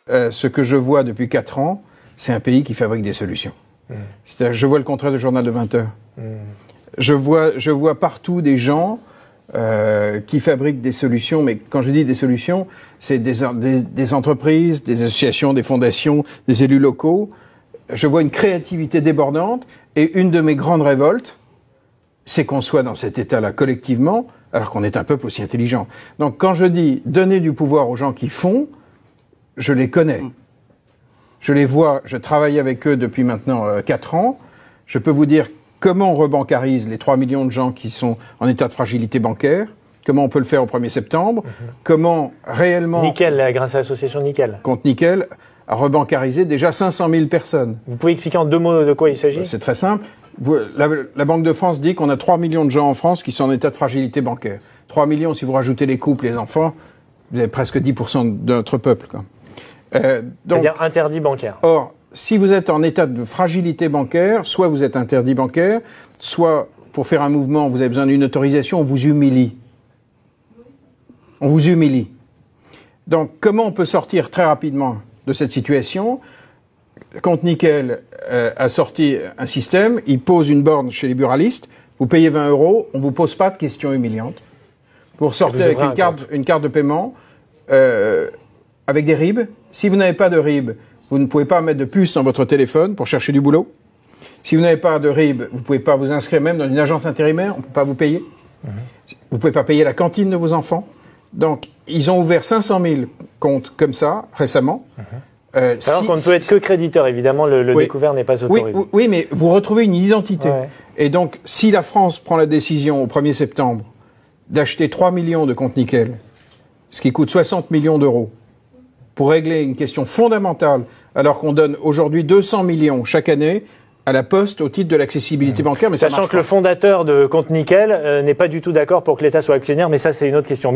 ce que je vois depuis 4 ans, c'est un pays qui fabrique des solutions. C'est-à-dire, je vois le contraire du journal de 20 heures. Je vois partout des gens qui fabriquent des solutions, mais quand je dis des solutions, c'est des entreprises, des associations, des fondations, des élus locaux. Je vois une créativité débordante, et une de mes grandes révoltes, c'est qu'on soit dans cet état-là collectivement, alors qu'on est un peuple aussi intelligent. Donc quand je dis donner du pouvoir aux gens qui font, je les connais. Je les vois, je travaille avec eux depuis maintenant 4 ans. Je peux vous dire comment on rebancarise les 3 millions de gens qui sont en état de fragilité bancaire, comment on peut le faire au 1er septembre, comment réellement... Nickel, grâce à l'association Nickel. Compte Nickel a rebancarisé déjà 500 000 personnes. Vous pouvez expliquer en 2 mots de quoi il s'agit ? C'est très simple. La Banque de France dit qu'on a 3 millions de gens en France qui sont en état de fragilité bancaire. 3 millions, si vous rajoutez les couples, les enfants, vous avez presque 10% de notre peuple, quoi. C'est-à-dire interdit bancaire. Or, si vous êtes en état de fragilité bancaire, soit vous êtes interdit bancaire, soit pour faire un mouvement, vous avez besoin d'une autorisation, on vous humilie. On vous humilie. Donc, comment on peut sortir très rapidement de cette situation ? Compte Nickel a sorti un système, il pose une borne chez les buralistes, vous payez 20 €, on ne vous pose pas de questions humiliantes. Vous ressortez avec une carte de paiement avec des RIB. Si vous n'avez pas de RIB, vous ne pouvez pas mettre de puce dans votre téléphone pour chercher du boulot. Si vous n'avez pas de RIB, vous ne pouvez pas vous inscrire même dans une agence intérimaire, on ne peut pas vous payer. Vous ne pouvez pas payer la cantine de vos enfants. Donc, ils ont ouvert 500 000 comptes comme ça, récemment. Alors qu'on ne peut être que créditeur, évidemment, le découvert n'est pas autorisé. Oui, mais vous retrouvez une identité. Ouais. Et donc, si la France prend la décision au 1er septembre d'acheter 3 millions de comptes Nickel, ce qui coûte 60 millions d'euros, pour régler une question fondamentale, alors qu'on donne aujourd'hui 200 millions chaque année à la Poste au titre de l'accessibilité bancaire, mais Sachant que le fondateur de Compte Nickel n'est pas du tout d'accord pour que l'État soit actionnaire, mais ça c'est une autre question.